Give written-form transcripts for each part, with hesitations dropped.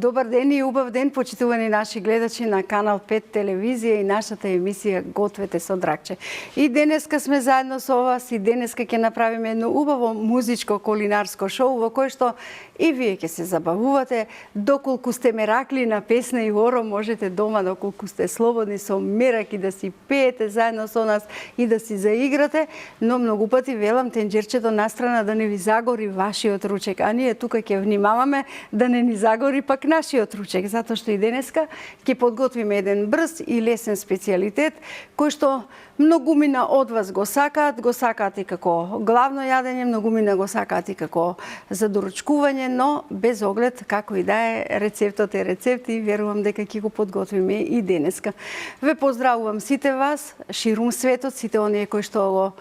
Добар ден и убав ден, почитувани наши гледачи на Канал 5 телевизија и нашата емисија Гответе со Дракче. И денеска сме заедно со вас и денеска ќе направиме едно убаво музичко кулинарско шоу во кое што и вие ќе се забавувате. Доколку сте меракли на песна и хоро, можете дома, доколку сте слободни со мераки да си пеете заедно со нас и да си заиграте, но многу пати велам тенџерчето настрана да не ви загори вашиот ручек, а ние тука ќе внимаваме да не ни загори пак нашиот ручек, затоа што и денеска ќе подготвиме еден брз и лесен специјалитет кој што многумина од вас го сакаат и како главно јадење, многумина го сакаат и како за доручкување, но без оглед како и да е рецептот е рецепт и верувам дека ќе го подготвиме и денеска. Ве поздравувам сите вас, ширум светот, сите оние кои што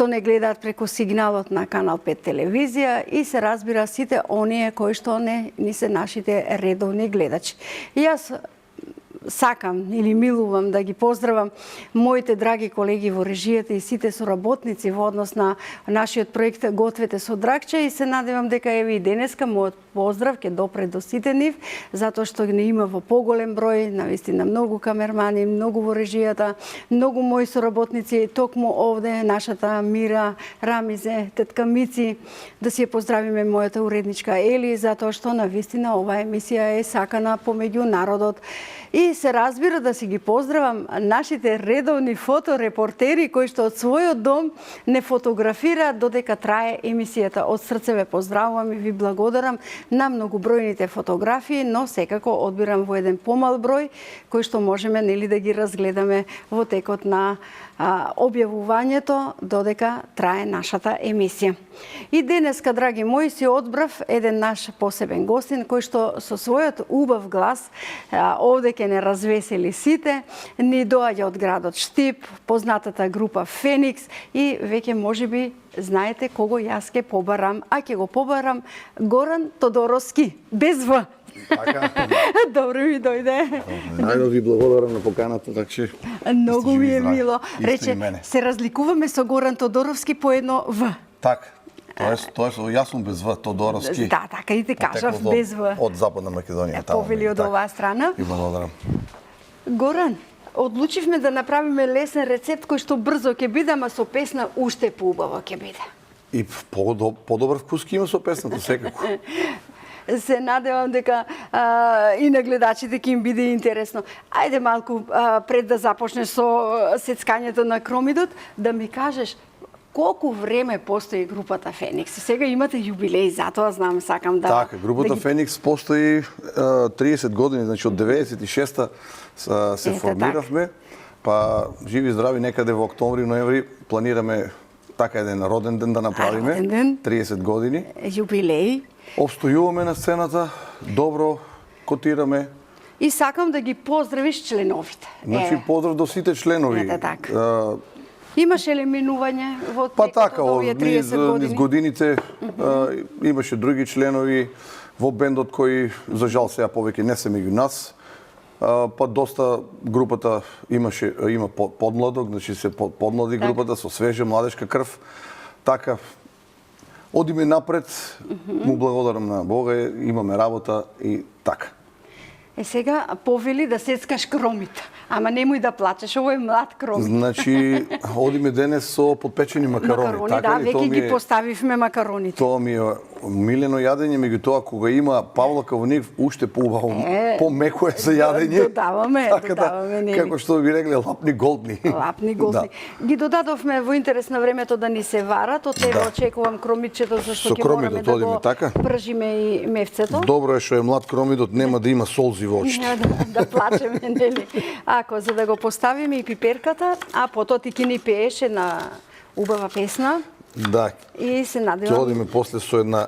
не гледаат преку сигналот на Канал 5 телевизија и се разбира сите оние кои што не ни се нашите редовни гледачи. Јас сакам или милувам да ги поздравам моите драги колеги во режијата и сите соработници во однос на нашиот проект Гответе со Дракче и се надевам дека еве и денеска мојот поздрав ќе допре до сите нив, затоа што не има во поголем број, навистина многу камермани, многу во режијата, многу мои соработници, токму овде нашата Мира, Рамизе, тетка Мици, да си ја поздравиме мојата уредничка Ели, затоа што навистина оваа емисија е сакана помеѓу народот. И се разбира да си ги поздравам нашите редовни фоторепортери кои што од својот дом не фотографираат додека трае емисијата. Од срце ве поздравувам и ви благодарам на многобројните фотографии, но секако одбирам во еден помал број кои што можеме нели да ги разгледаме во текот на објавувањето додека трае нашата емисија. И денеска, драги мои, си одбрав еден наш посебен гостин кој што со својот убав глас овде ќе не развесели сите, ни доаѓа од градот Штип, познатата група Феникс и веќе можеби знаете кого јас ќе побарам, а ќе го побарам Горан Тодоровски, без В. Така. Добро ми дојде. Најдо ви благодарам на поканата, така многу ми е мило. Рече, се разликуваме со Горан Тодоровски по едно В. Така. Тоа е јас сум без В, Тодоровски. Да, така и ти кажав без В. Од Западна Македонија таму. Повели од оваа страна. И благодарам. Горан, одлучивме да направиме лесен рецепт кој што брзо ќе биде, ама со песна уште поубаво ќе биде. И подобар вкус ќе има со песната секако. Се надевам дека и на гледачите ќе им биде интересно. Ајде малку пред да започнеш со сецкањето на кромидот, да ми кажеш колку време постои групата Феникс? Сега имате јубилеј, затоа знам, сакам да... Така, групата Феникс постои 30 години, значи од 96-та се формиравме, па живи здрави некаде во октомври, ноември планираме така еден роден ден да направиме, 30 години. Јубилеј. Обстојуваме на сцената, добро котираме. И сакам да ги поздравиш членовите. Значи, поздрав до сите членови. Имаше ли минување во овие 30 години? Низ годините имаше други членови во бендот кои, за жал, сега повеќе не се меѓу нас. Па доста групата има подмладок, значи се подмлади групата со свежа младешка крв. Така, одиме напред, му благодарам на Бога, имаме работа и така. Сега повели да сецкаш кромите, ама немој да плачеш, ово е млад кромит. Значи, одиме денес со подпечени макарони. Макарони, да, веќе ги поставивме макароните. Тоа ми е милено јадење, меѓутоа кога има павлака во нив, уште поубаво, помеко е за јадење. Додаваме нели. Како што ви рекле, лапни голдни. Лапни голдни. Ги додадовме во интерес на времето да ни се варат, од тебе очекувам кромитчето зашто ќе мораме да го пржиме и мевцето. Добро е што е млад кромидот, нема да има солзи во очите. Да плачеме, нели. Ако за да го поставиме и пиперката, а потоа ти ќе ни пееше на убава песна. Да. И се надевам. Ќе одиме после со една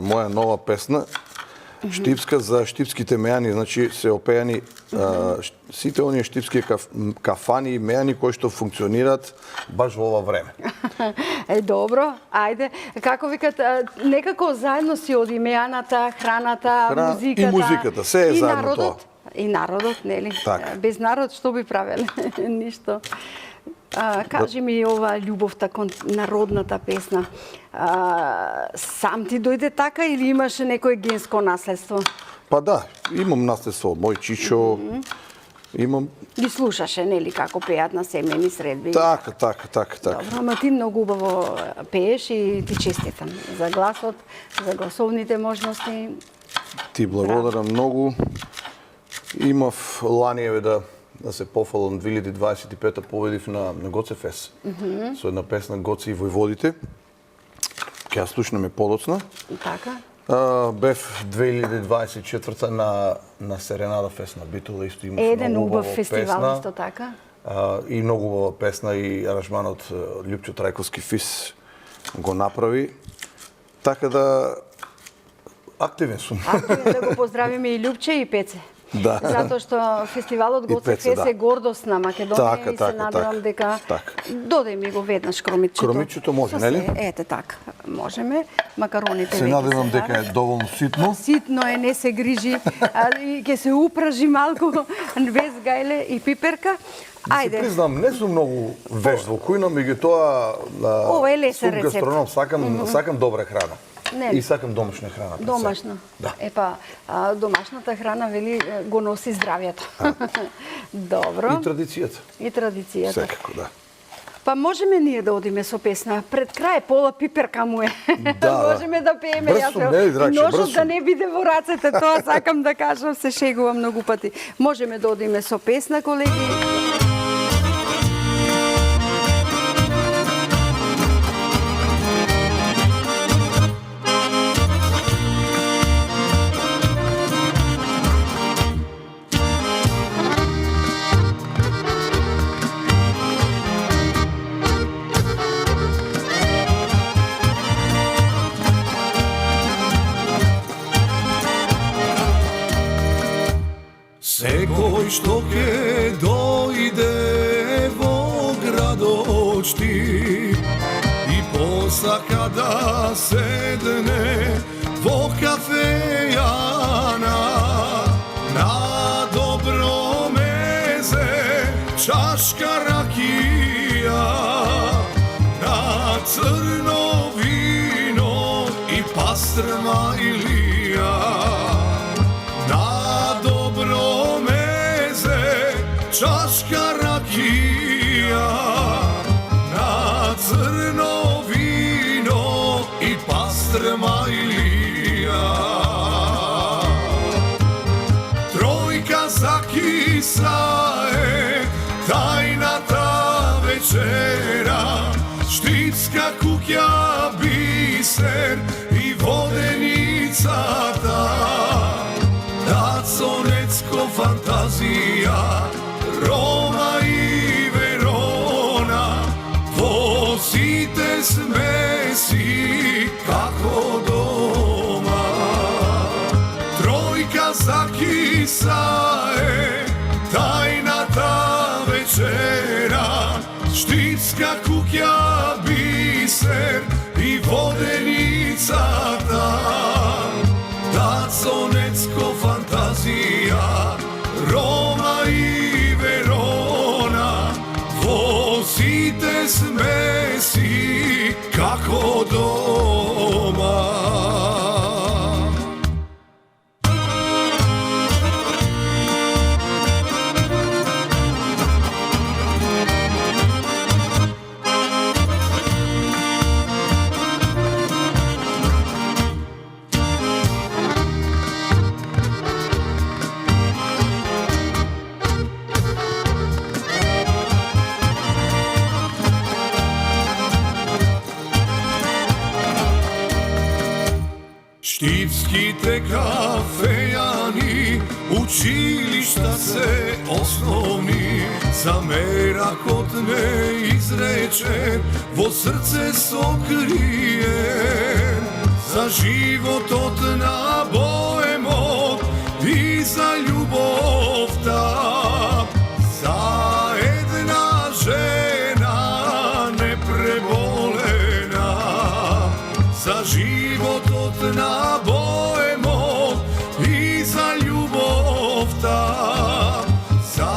моја нова песна, штипска за штипските мејани, значи се опејани сите оние штипски кафани и мејани кои што функционираат баш во ова време. Добро, ајде. Како викат, некако заедно си оди мејаната, храната, музиката. И музиката, се е заедно тоа. И народот, нели? Без народ што би правеле? Ништо. Кажи ми ова љубовта кон народната песна. Сам ти дојде така или имаш некој генско наследство? Па да, имам наследство од мој чичо, имам... Ги слушаше, нели, како пеат на семени средби? Така. Добро, ама ти многу убаво пееш и ти честитам за гласот, за гласовните можности. Ти благодарам многу. Имав лани да се пофалам 2025-та победив на Гоце Фес. Со една песна Гоце и војводите. Ќе ја слушнеме подоцна. Така. Бев 2024 на Серенада Фест на Битола, исто имав Еден многу убав убава фестивал песна. исто така. И многу убава песна и аранжманот Љупчо Трајковски ФИС го направи. Така да активен сум. Активен да го поздравиме и Љупче и Пеце. Да. Затоа што фестивалот Гоце Пеце, Фес да. е гордост на Македонија и се надевам дека додај ми го веднаш кромичето. Кромичето може, нели? Ете така, можеме. Макароните Се веќе надевам се дека е доволно ситно. Ситно е, не се грижи, и ќе се упражи малку без гајле и пиперка. Ајде. Си признам, не сум многу вешт во кујна, меѓутоа ова е лесен сум рецепт. гастроном, сакам добра храна. Не. И сакам домашна храна. Домашна. Да. Епа, домашната храна вели го носи здравјето. Добро. И традицијата. И традицијата. Секако, да. Па можеме ние да одиме со песна. Пред крај пола пиперка му е. Да, Можеме да пееме. Брз сум, нели, Дракче, ножот брз да сум. не биде во рацете, тоа сакам да кажам, се шегувам многу пати. Можеме да одиме со песна, колеги. Секој што ќе дојде во градот ти и посака да седне во кафејана на добро мезе чашка ракија на црно вино и пастрма илија на добро мезе чашка ракија на црно вино и пастрма илија тројка закиса е тајната вечера штицка куќа бисер и воденицата Дацонецко фантазија, Рома и Верона, во сите смеси како дома. Тројка закиса е тајната вечера, штицка куќа бисер и воденицата. Дацонецко фантазија, Рома и Верона, во сите смеси како дома. Штипските кафејани, училишта се основни, замеракот неизречен, во срце сокриен, за животот на боемот и за љубовта, за една жена непреболена, за животот на боемот и за љубовта, за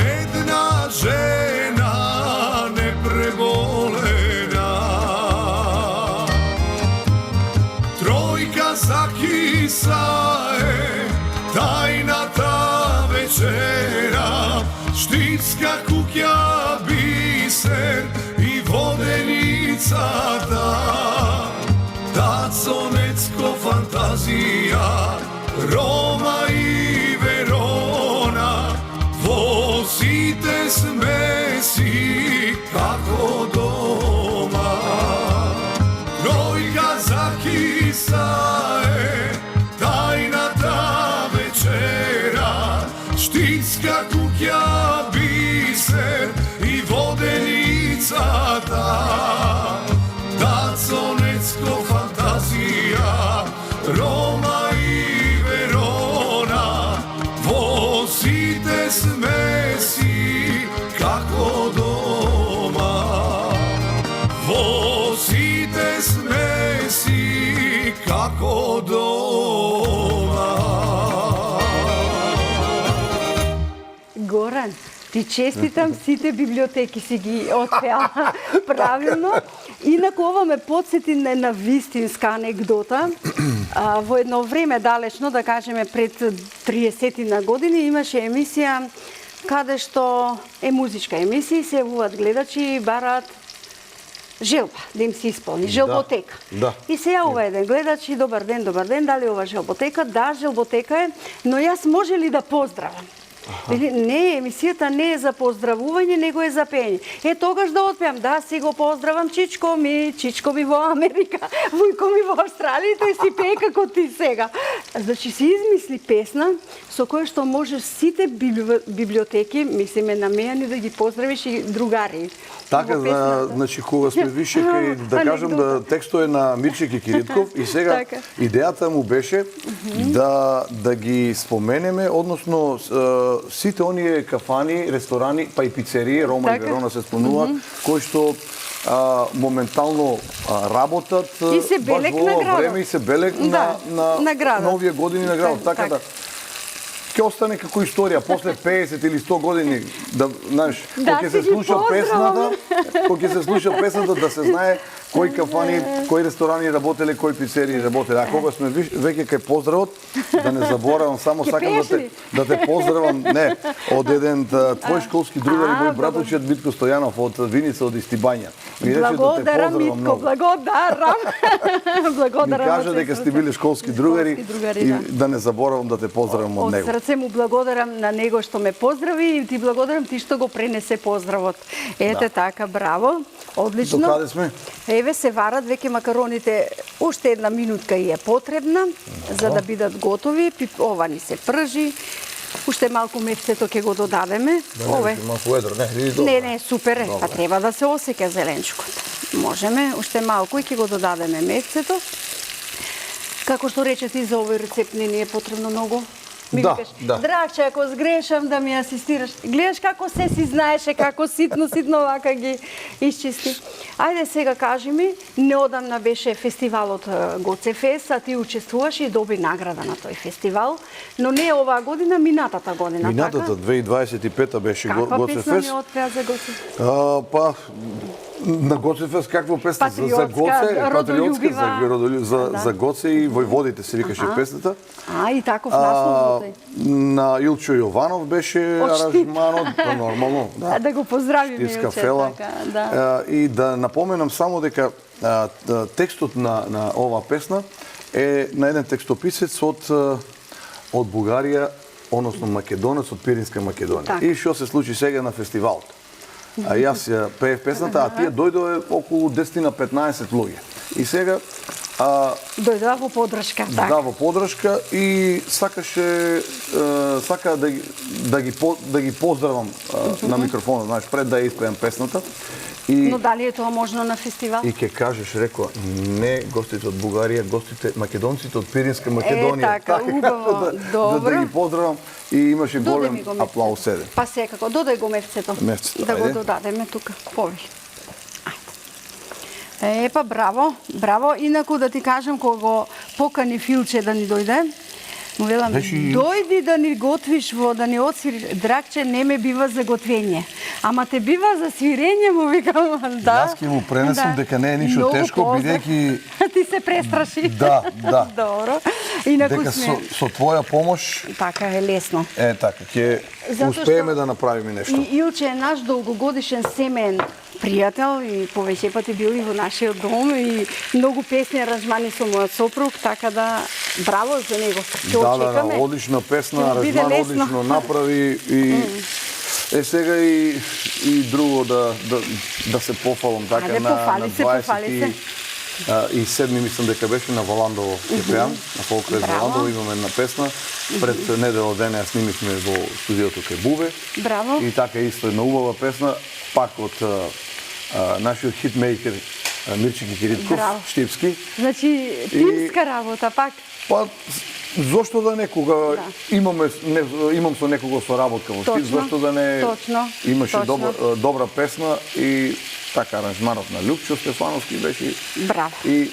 една жена непреболена. Тројка закиса е Штипска куќа бисер и воденицата, Тацонецко фантазија, Рома и Верона, во сите сме си како дома. Тројка закиса е тајната вечера, Штипска куќа бисер и воденицата, Тацонецко фантазија, Рома и Верона, во сите сме си како дома. Во сите сме си како дома. Горан, ти честитам, сите библиотеки си ги отпеала правилно. Инаку ова ме подсети на една вистинска анегдота. Во едно време далечно, да кажеме пред 30 на години, имаше емисија каде што е музичка емисија и се јавуваат гледачи и бараат желба, да им се исполни, желботека. Да. И се јавува еден гледач и добар ден, дали ова желботека? Да, желботека е, но јас може ли да поздравам? Вели, не, емисијата не е за поздравување, него е за пење. Е, тогаш да отпеам, да, си го поздравам чичко ми во Америка, вујко ми во Австралија, тој си пее како ти сега. Значи, си измисли песна со која што можеш сите библиотеки, мислиме намејани, да ги поздравиш и другари. Така, значи, кога сме више кај, да кажам, да текстот е на Мирче Кикиритков и сега идејата му беше да ги споменеме, односно сите оние кафани, ресторани, па и пицерии, Рома и Верона се спомнуваат, кои што моментално работат и се белек на градот. Време и се белек на новија години на градот. Така да ќе остане како историја после 50 или 100 години, да, знаеш, кога ќе се слуша песната, да се знае кои кафани, кои ресторани работеле, кои пицерии работеле. А кога сме веќе кај поздравот, да не заборавам, само сакам да те поздравам, не, од еден твој школски другар и мој братовчет Митко Стојанов од Виница, од Истибања. Благодарам, Митко, благодарам. Ми кажа дека сте биле школски другари и да не заборавам да те поздравам од него. Од срце му благодарам на него што ме поздрави и ти благодарам ти што го пренесе поздравот. Ете така, браво, одлично. До каде сме? Еве се варат веќе макароните, уште една минутка и е потребна за да бидат готови. Ова ни се пржи. Уште малку мефцето ќе го додадеме. Ове. Малку едро, не, види добро. Не, супер е, па треба да се осеќа зеленчкото. Можеме, уште малку и ќе го додадеме мефцето. Како што рече ти, за овој рецепт не ни е потребно многу. Ми викаш, Драгче, ако сгрешам да ми асистираш. Гледаш како се си знаеше, како ситно вака ги исчисти. Ајде сега кажи ми, неодамна беше фестивалот Гоцефест, а ти учествуваш и доби награда на тој фестивал, но не оваа година, минатата година, Минатата, 2025-та беше Гоцефест. Каква песна ми отпеа за Гоцефест? Па, на Гоцефест каква песна? За Гоце, патриотска, за Гоце и војводите се викаше песната. И таков наслов. На Илчо Јованов беше аранжманот, нормално. Да го поздравиме, Илчо. И да напоменам само дека текстот на оваа песна е на еден текстописец од Бугарија, односно македонец од Пиринска Македонија. И што се случи сега на фестивалот? Јас ја пеев песната, а тие дојдоа околу 10 на 15 луѓе. И сега дојдоа во поддршка, така. Да, во поддршка и сака да ги поздравам на микрофонот, знаеш, пред да ја испеам песната. Но дали е тоа можно на фестивал? И ќе кажеш, рекоа, не гостите од Бугарија, гостите македонците од Пиринска Македонија. Така, убаво, добро. Да ги поздравам и имаше голем аплауз. Па секако, додај го мефцето. Да го додадеме тука, повеќе. Епа, браво, браво. Инаку да ти кажам, кога го покани Филче да ни дојде, му велам, дојди да ни готвиш да ни отсириш. Драгче, не ме бива за готвење. Ама те бива за свирење, му викам, да. Јас ќе му пренесам дека не е ништо Многу тешко, поздрав. бидејќи Ти се престраши. Да. Добро. Инаку дека сме... со твоја помош Така е лесно. така ќе Затоа успееме што- да направиме нешто. И Илче е наш долгогодишен семеен пријател и повеќе пати бил и во нашиот дом и многу песни аранжмани со мојот сопруг, така да браво за него. Ќе очекаме. одлична песна, Ќе биде аранжман лесно. одлично направи и сега и друго да се пофалам така Ајде, на пофали се, пофали се. И седми мислам дека беше на Воландово ќе пеам, на Фолклес Браво. Воландово имаме една песна. Пред недела ден ја снимивме во студиото кај Бубе. Браво. И така исто една убава песна, пак од нашиот хитмейкер Мирче Киритков, Браво. Штипски. Значи, тимска работа пак. Па, зошто да не, кога имам со некого соработка во Штип, Точно, зошто да не точно, имаше точно. добра песна и така аранжманот на Лјупчо Стефановски беше Браво. и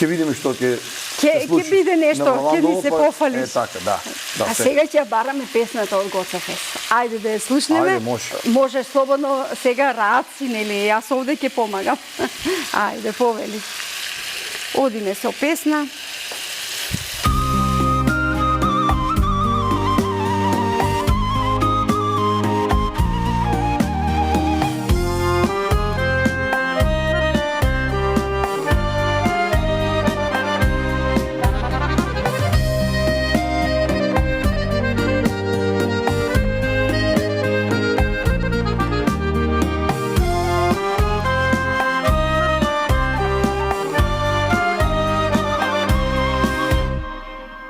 ќе видиме што ќе Ќе биде нешто, на ќе Валандово, ни се па, пофалиш. така, да. А сега ќе ја бараме песната од Гоца Фест. Ајде да ја слушнеме. Ајде, може. Може слободно сега раци, нели, јас овде ќе помагам. Ајде, повели. Одиме со песна.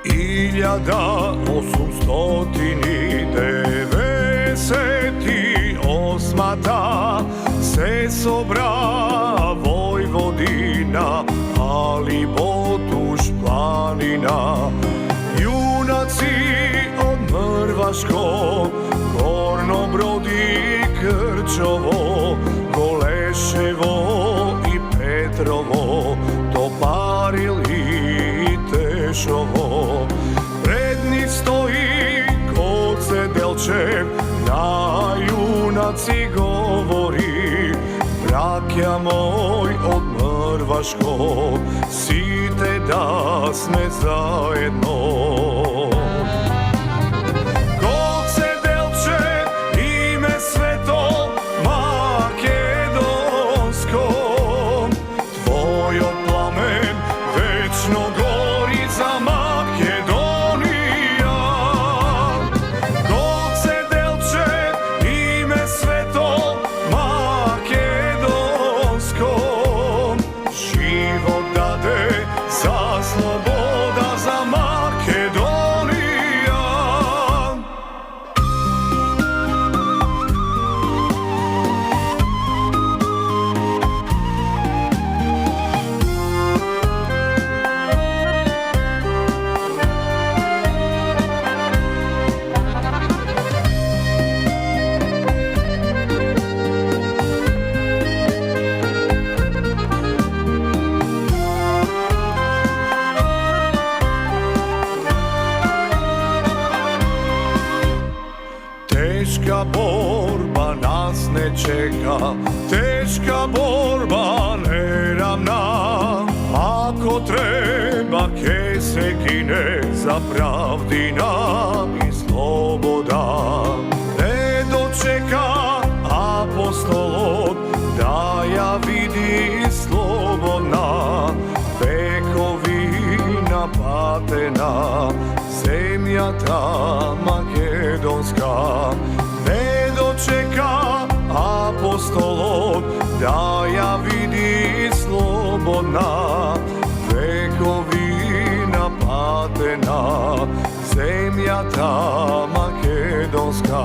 Илјада 898 се собра Војводина, али Ботуш планина. Јунаци од Мрвашко, Горно Броди, Крчово, Голешево и Петрово, Топарил и Тешово. Пред нив стои Гоце Делчев, на јунаци говори: браќа мој од Мрвашко, сите да сме заедно. Гоце Делчев, име свето македонско, твојот пламен вечно гори за Македонија. Гоце Делчев, име свето македонско, живот даде за слобода за Македонија. Тешка борба нас не чека, тешка борба неравна. Ако треба ке се гине за правдина и слобода. Не дочека апостолот да ја види слободна, векови напатена земјата македонска. Не дочека апостолот да ја види слободна, векови напатена земјата македонска.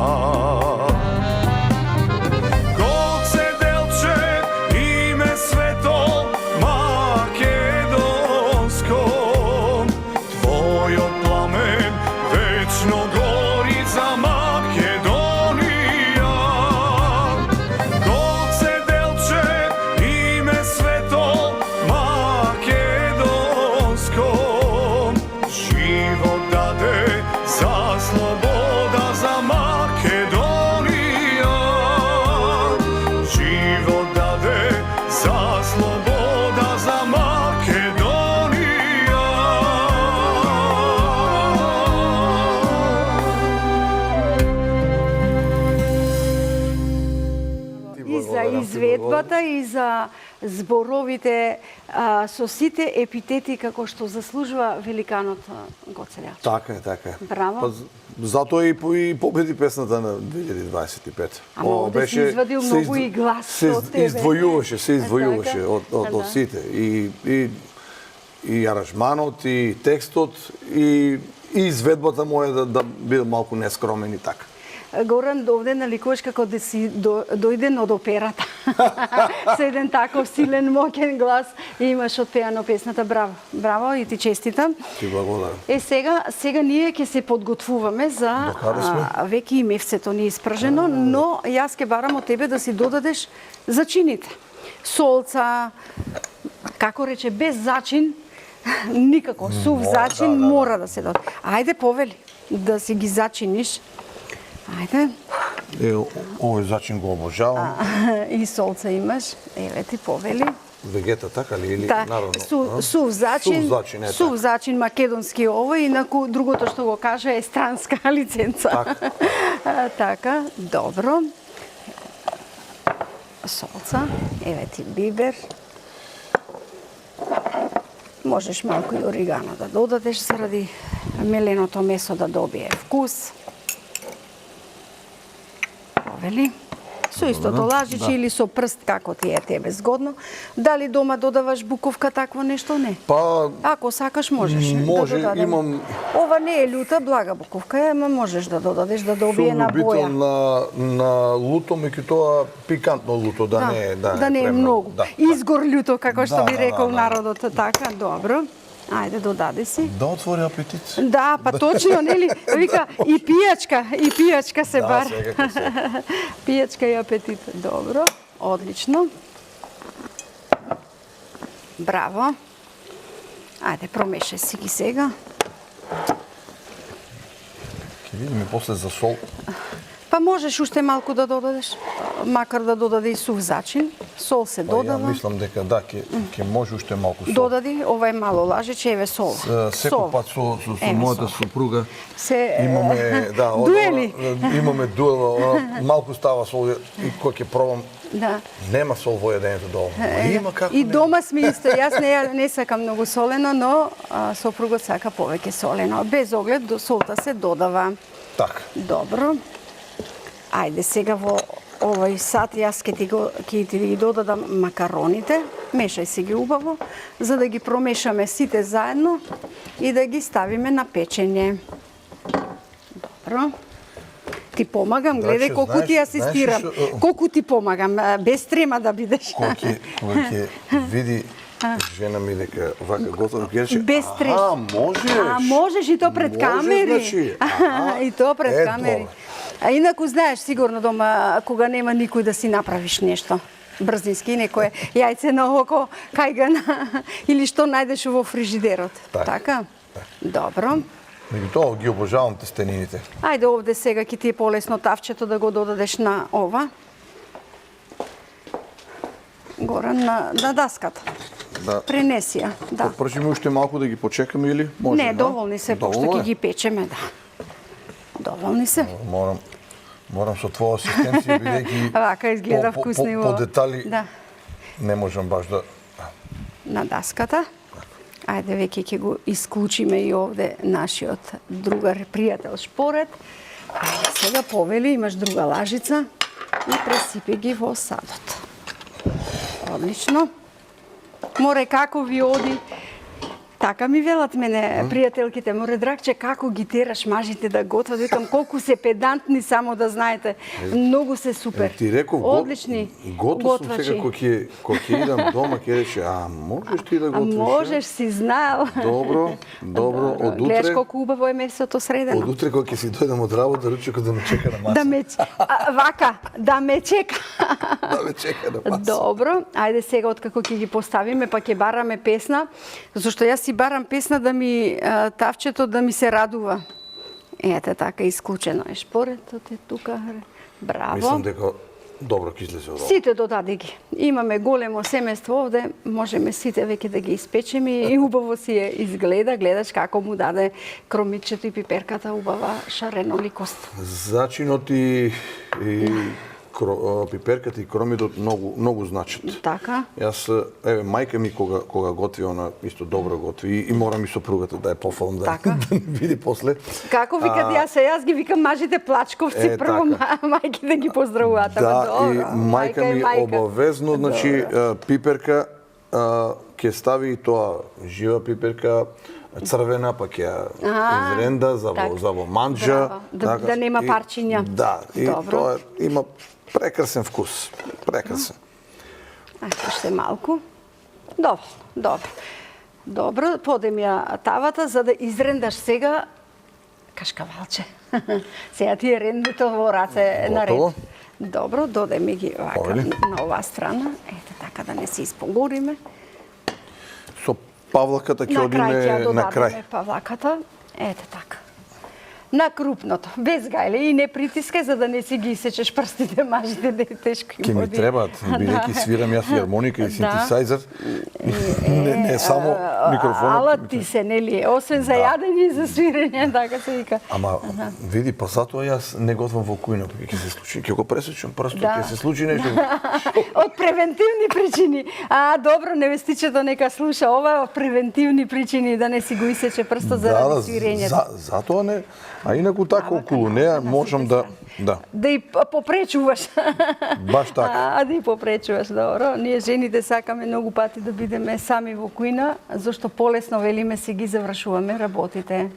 Гоце Делчев, име свето македонско, твојот пламен вечно гори за Македонија. средбата и за зборовите со сите епитети како што заслужува великанот Гоце Делчев. Така е, така е. Браво. Па, затоа и победи песната на 2025. Ама овде си извадил многу и глас од тебе. Се издвојуваше од сите. И аранжманот, и текстот, и изведбата моја да биде малку нескромен и така. Горан, довде наликуваш како да си дојден од операта. Со еден таков силен, моќен глас и имаш отпеано песната. Браво, браво и ти честитам. Ти благодарам. Сега ние ќе се подготвуваме за веќе и мевцето ни испражено, но јас ќе барам од тебе да си додадеш зачините. Солца, како рече, без зачин, никако, сув зачин мора да се додаде. Ајде, повели, да си ги зачиниш. Ајде. Овој зачин го обожавам. И солца имаш. Еве ти повели. Вегета, така ли? Или Да, народно? сув зачин. Сув зачин, е сув така. зачин македонски овој, инаку другото што го кажа е странска лиценца. Така. Така, добро. Солца, еве ти бибер. Можеш малку и оригано да додадеш заради меленото месо да добие вкус. Повели. Со истото лажиче или со прст, како ти е тебе згодно. Дали дома додаваш буковка, такво нешто? Не. Па, Ако сакаш, можеш може, да додадем. имам... Ова не е љута, блага буковка е, ама можеш да додадеш да добие Сум на љубител боја. на луто, меѓутоа пикантно луто, да не е да не е многу. Да. Изгор љуто, како што Да, би да, рекол да, да. народот. Така, добро. Ајде, додаде си. Да отвори апетит. Да, па точно, нели? Вика, и пијачка се Да, бар. секако се. Пијачка и апетит. Добро, одлично. Браво. Ајде, промешај си ги сега. Ќе видиме после за сол. Па можеш уште малку да додадеш, макар да додаде и сув зачин. Сол се Ја додава. мислам дека да, ќе може уште малку сол. Додади, ова е мало лажиче, еве сол. Секој пат со Еве мојата сол. супруга Се имаме, да, дуели. имаме дуел, малку става сол и кога ќе пробам, Да. нема сол во јадењето доволно. Има како И не. дома сме исто. Јас не сакам многу солено, но сопругот сака повеќе солено. Без оглед солта се додава. Така. Добро. Ајде сега во овој сат јас ќе ти ги додадам макароните. Мешај си ги убаво, за да ги промешаме сите заедно и да ги ставиме на печење. Добро. Ти помагам, гледај колку ти асистирам. Колку ти помагам, без трема да бидеш. Кога ќе види жена ми дека вака готово, ќе рече, Без стрес. можеш. Можеш и то пред Можеш, камери. значи. И то пред Е, камери. добро. А инаку знаеш сигурно дома кога нема никој да си направиш нешто. Брзински, некое јајце на око, кајган или што најдеш во фрижидерот. Така? Добро. Меѓутоа ги обожавам тестенините. Ајде овде сега ќе ти е полесно тавчето да го додадеш на ова. Горан на даската. Да. Пренеси ја. Да. Прашиме уште малку да ги почекаме или може? Не, доволни се, пошто Доволно ќе е? ги печеме, да. Доволни се. Морам со твоја асистенција бидејќи Вака изгледа вкусно и по детали Да. не можам баш да На даската. Ајде веќе ќе го исклучиме и овде нашиот другар, пријател Шпорет. Ајде сега повели, имаш друга лажица и пресипи ги во садот. Одлично. Море, како ви оди? Така ми велат мене пријателките, море Драгче, како ги тераш мажите да готват, викам колку се педантни, само да знаете. Многу се супер. Ти реков, одлични готов сум готвачи. сега кога ќе идам дома, ќе рече, можеш ти да А готвиш? можеш, си знаел. Добро, од утре. Гледаш колку убаво е месото средено. Од утре кога ќе си дојдам од работа, ручекот да ме чека на маса. Да ме чека. Да ме чека на маса. Добро, ајде сега откако ќе ги поставиме, па ќе бараме песна, зашто јас си барам песна да ми тавчето да ми се радува. Ете така исклучено е Шпоретот е тука. Браво. Мислам дека добро ќе излезе од ова. Сите додаде ги. Имаме големо семејство овде, можеме сите веќе да ги испечеме и убаво си е изгледа, гледаш како му даде кромичето и пиперката убава шареноликост. Зачинот и пиперката и кромидот многу значат. Така. Јас, мајка ми кога готви, она исто добро готви и морам и сопругата да ја пофалам да не види после. Како викат јас ги викам мажите плачковци, прво мајките ги поздравуваат. Да, и мајка ми обавезно, значи пиперка ќе стави и тоа жива пиперка, црвена, па ќе ја изренда за во манџа. Да нема парчиња. Да, и тоа има прекрасен вкус. Прекрасен. Уште малку. Добро, подем ја тавата за да изрендаш сега кашкавалче. Сега ти е рендето во раце наред. Добро, додеме ги вака на оваа страна. Ете така да не се испогориме. Со павлаката ќе одиме на крај. Павлаката, ете така. На крупното, без гајле и не притискај за да не си ги исечеш прстите, мажите да е тешко им Ке ми оди. требаат, бидејќи свирам јас хармоника и синтесајзер, не само микрофонот. Алати се, нели? Освен за јадење и за свирење, така се вика. Ама види, па затоа јас не готвам во кујна, ќе се случи, ќе го пресечам прстот, ќе се случи нешто. Од превентивни причини. Добро, невестичето нека слуша ова од превентивни причини да не си го исече прстот заради свирењето. Затоа не. А инаку така околу неа можам да и попречуваш. Баш така. Да и попречуваш, добро. Ние жените сакаме многу пати да бидеме сами во кујна, зашто полесно велиме си ги завршуваме работите.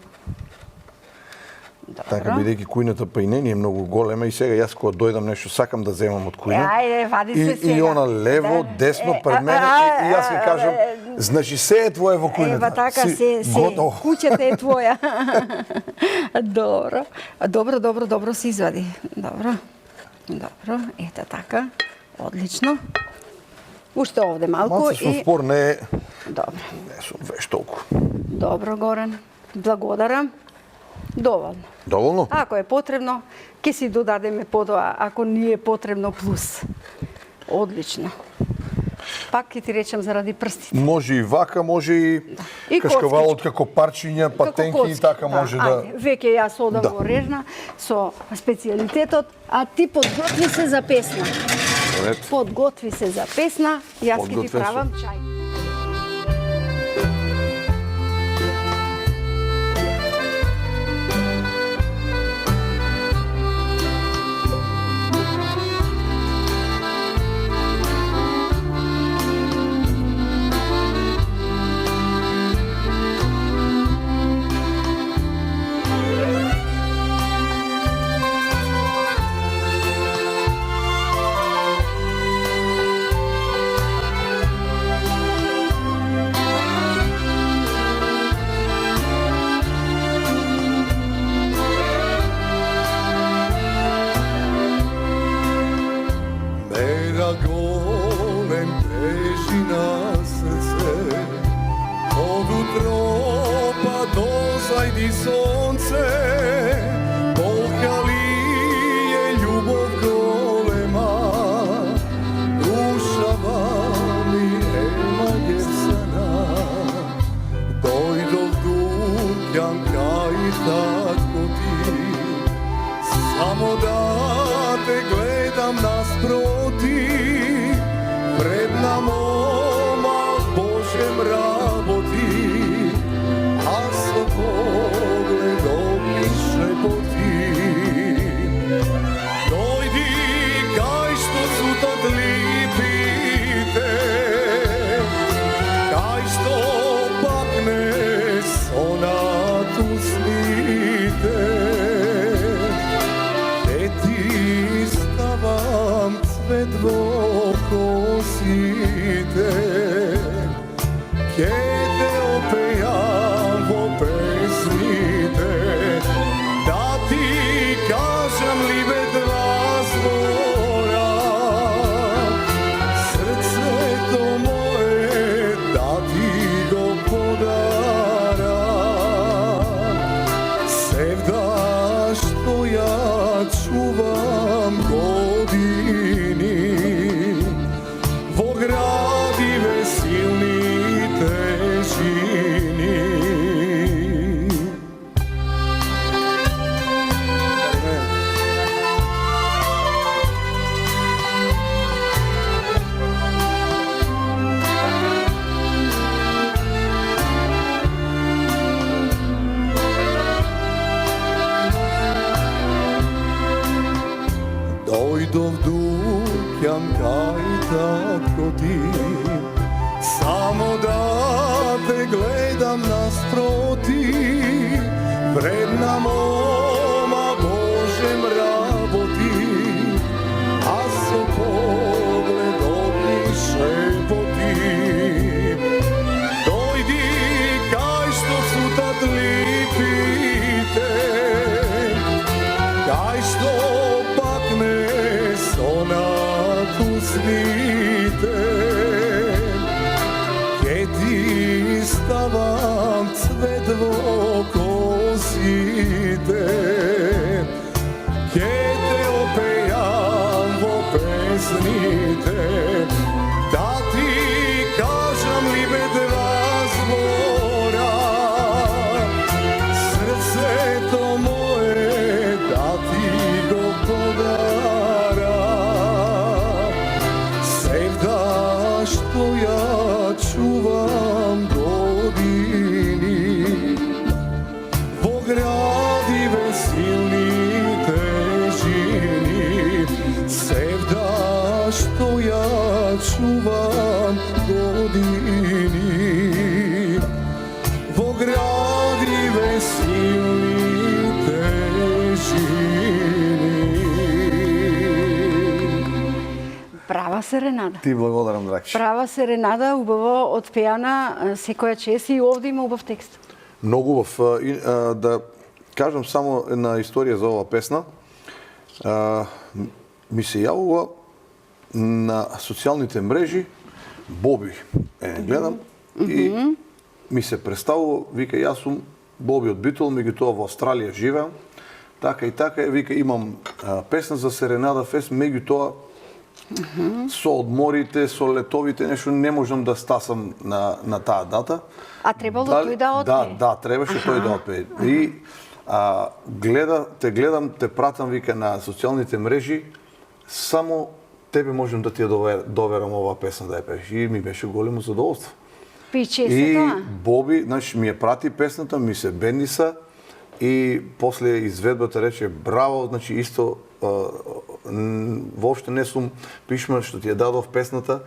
Така, бидејќи кујната па и не е многу голема и сега јас кога дојдам нешто сакам да земам од кујна. Вади се сега. И она лево, десно пред мене и јас ќе кажам, значи се е твое во кујната. Ева така, се, куќата е твоја. Добро се извади. Добро, ете така, одлично. Уште овде малку Малце сум спор, не е... Добро. Не сум веш толку. Добро, Горан. Благодарам. Доволно? Ако е потребно, ќе си додадеме подоа, ако ни е потребно плюс. Одлично. Пак ќе ти речем заради прстите. Може и вака, може и кашкавалот како парчиња, патенки и така може да... Веќе јас одам во режна со специјалитетот, а ти подготви се за песна. Подготви се за песна, јас ќе ти правам чај. работи, само да те гледам наспроти, вредна мома Божем работи, а со погледот ми шепоти. Дојди кај што цутат липите, кај што пакне сонат усните, ке ти ставам цвет во косите, ке те опејам во песните, да ти кажам либед разбора, срцето мое да ти го подарам, севда што ја чувам години, во градиве силни тежини, севда што ја чувам години, во градиве силни тежини. Права серенада. Ти благодарам, Дракче. Права серенада, убаво отпеана, секоја чест и овде има убав текст. Многу убав. Да кажам само една историја за оваа песна. Ми се јавува на социјалните мрежи Боби. Гледам и ми се представува, вика, јас сум Боби од Битол, меѓутоа во Австралија живеам. Така и така, вика, имам песна за Серенада фест, меѓутоа со одморите, со летовите, нешто не можам да стасам на таа дата. А требало тој да отпее? Да, требаше тој да отпее. И те гледам, те пратам, вика, на социјалните мрежи, само тебе можам да ти ја доверам оваа песна да ја пееш. И ми беше големо задоволство. Пиче И се тоа? Боби, значи, ми ја прати песната, ми се бендиса и после изведбата рече браво, значи исто воопште не сум пишма што ти ја дадов песната,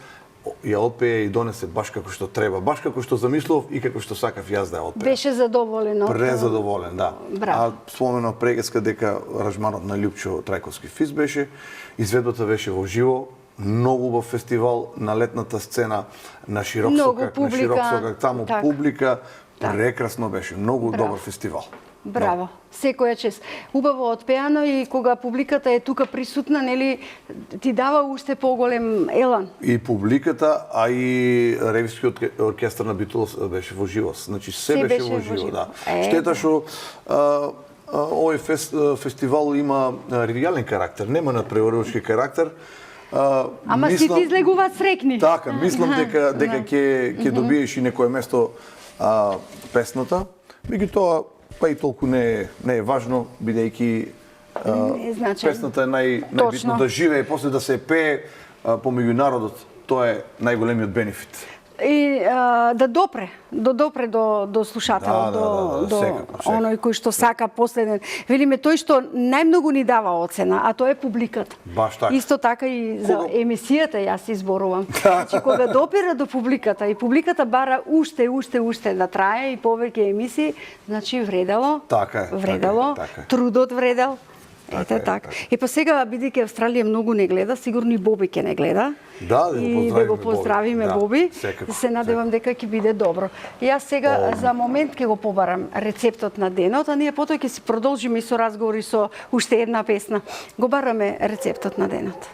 ја отпее и донесе баш како што треба, баш како што замислов и како што сакав јас да ја отпея. Беше задоволен. Презадоволен, да. Браво. Споменав прегаска дека аранжманот на Љупчо Трајковски Фис беше, изведбата беше во живо, многу убав фестивал на летната сцена на Широк Многу Сокак, публика, таму так. публика, Так. прекрасно беше, многу Браво. добар фестивал. Браво. Секоја чест. Убаво отпеано и кога публиката е тука присутна, нели, ти дава уште поголем елан. И публиката, а и ревискиот оркестар на Битулс беше во живо. Значи се беше во живо, да. Штета што овој фестивал има ревијален карактер, нема надпреварувачки карактер. Ама сите излегуваат срекни. Така, мислам дека ќе добиеш и некое место песната. Меѓутоа, па и толку не е важно, бидејќи песната е најбитно да живее, после да се пее помеѓу народот. Тоа е најголемиот бенефит. И да допре до слушателот, до оној кој што сака последен. Велиме, тој што најмногу ни дава оцена, а тоа е публиката. Баш така. Исто така и за емисијата јас изборувам. Значи, кога допира до публиката и публиката бара уште да трае и повеќе емисии, значи вредело. Така е. Вредело, така е. Трудот вредел. Ете така. И па сега, бидејќи Австралија многу не гледа, сигурно и Боби ќе не гледа. Да, да го поздравиме Боби. Се надевам дека ќе биде добро. Јас сега за момент ќе го побарам рецептот на денот, а ние потоа ќе си продолжиме и со разговори со уште една песна. Го бараме рецептот на денот.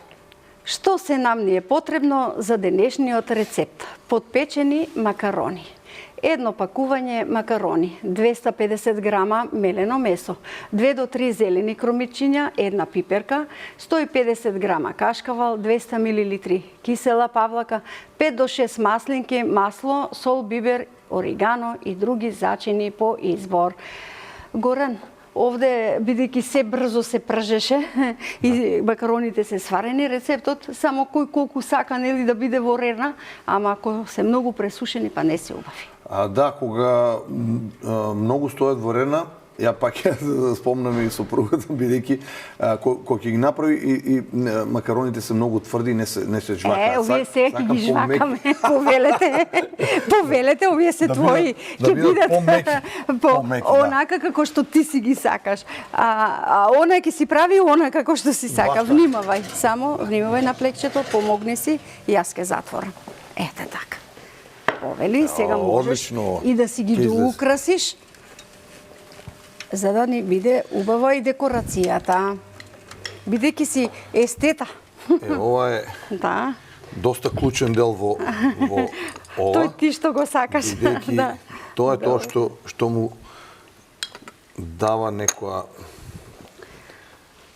Што се нам ни е потребно за денешниот рецепт? Подпечени макарони. Едно пакување макарони, 250 грама мелено месо, 2 до 3 зелени кромичиња, една пиперка, 150 грама кашкавал, 200 мл кисела павлака, 5 до 6 маслинки, масло, сол, бибер, орегано и други зачини по избор. Горан, овде, бидејќи се брзо се пржеше и макароните се сварени, рецептот само кој колку сака, нели, да биде во рерна, ама ако се многу пресушени, па не се убави. Да, кога многу стојат во рена, ја пак ја спомнам и сопругата, бидејќи кога ќе ги направи и макароните се многу тврди, не се жвакаат. Овие сега ќе ги жвакаме, повелете, овие се твои, ќе бидат онака како што ти си ги сакаш. А она ќе си прави она како што си сака. Внимавај, само внимавај на плекчето, помогни си, јас ќе затворам. Ете така. Повели, сега можеш и да си ги доукрасиш, за да ни биде убава и декорацијата. Бидејќи си естета. Ова е Да. доста клучен дел во ова. Тој ти што го сакаш. Да. Тоа е тоа што му дава некоја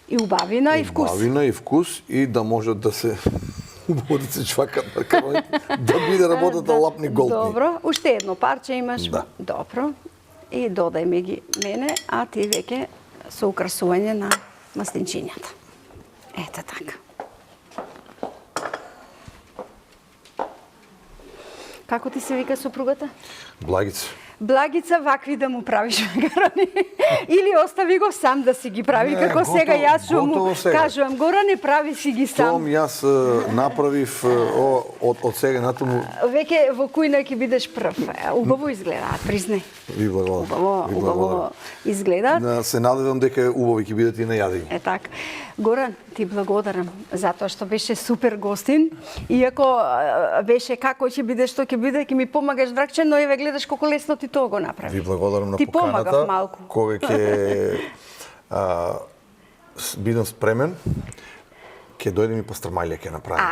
и убавина и вкус. Убавина и вкус и да може да се убаво да се чвакат макароните, да биде работата лапни голтни. Добро, уште едно парче имаш. Да. Добро. И додај ми ги мене, а ти веќе со украсување на маслинчињата. Ете така. Како ти се вика сопругата? Благица. Благица, вакви да му правиш макарони. Или остави го сам да си ги прави, како сега јас што му кажувам, Горане, прави си ги сам. Том јас направив од сега натаму. Веќе во кујна ќе бидеш прв. Убаво изгледаат, признај. Ви благодарам. Убаво изгледаат. Се надевам дека убави ќе бидат и на јадење. Е така. Горан, ти благодарам затоа што беше супер гостин. Иако беше како ќе биде, што ќе биде, ќе ми помагаш, Драгче, но еве гледаш колку лесно ти тоа го направи. Ви благодарам на ти поканата. помагав малку. Кога ќе бидам спремен, ќе дојдем и пастрмајле ќе направим.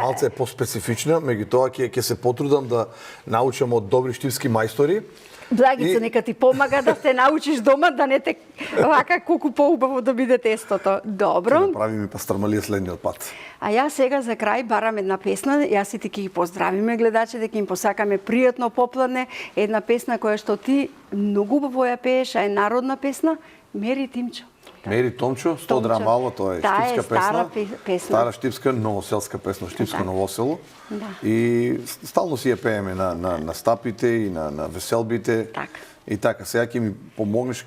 Малце е поспецифична, меѓутоа ќе се потрудам да научам од добри штивски мајстори. Благица, нека ти помага да се научиш дома, да не те вака колку поубаво да биде тестото. Добро. Ќе направиме и пастрмалија следниот пат. А јас сега за крај барам една песна, јас и ти ќе ги поздравиме гледачи, дека им посакаме пријатно попладне, една песна која што ти многу убаво ја пееш, а е народна песна, Мери Тимчо. Мери Томчо, 100 драма, тоа е штипска стара песна. Стара штипска, новоселска песна, штипско новосело. Да. И стално си ја пееме на стапите и на веселбите. Така. И така, сега ќе ми помогнеш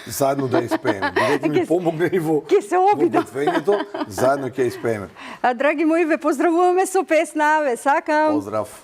заедно да испееме. Бидејќи ми помогне и во готвењето, заедно ќе испееме. А драги мои, ве поздравуваме со песна, ве сакам. Поздрав.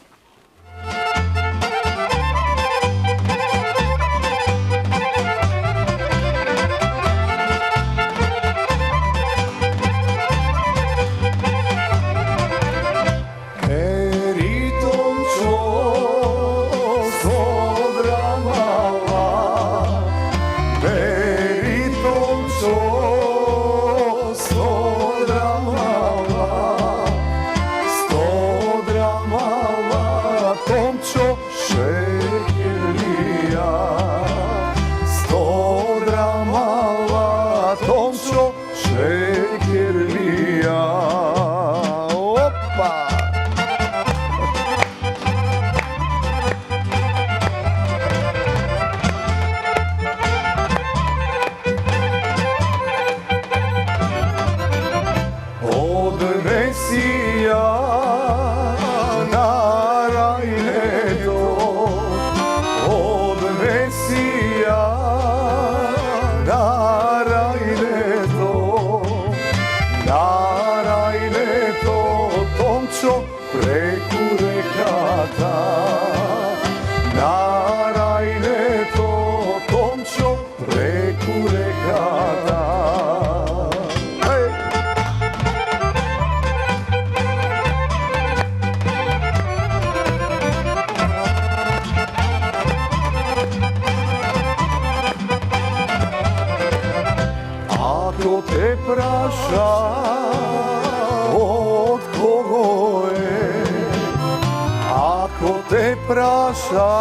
Праша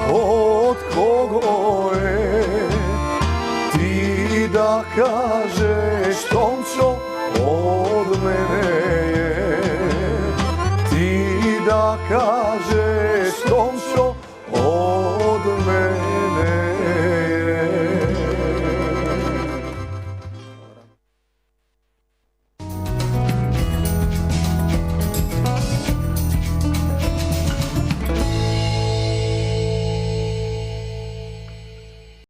од кого е, ти да кажеш, Томчо, од мене е, ти да кажеш, Томчо,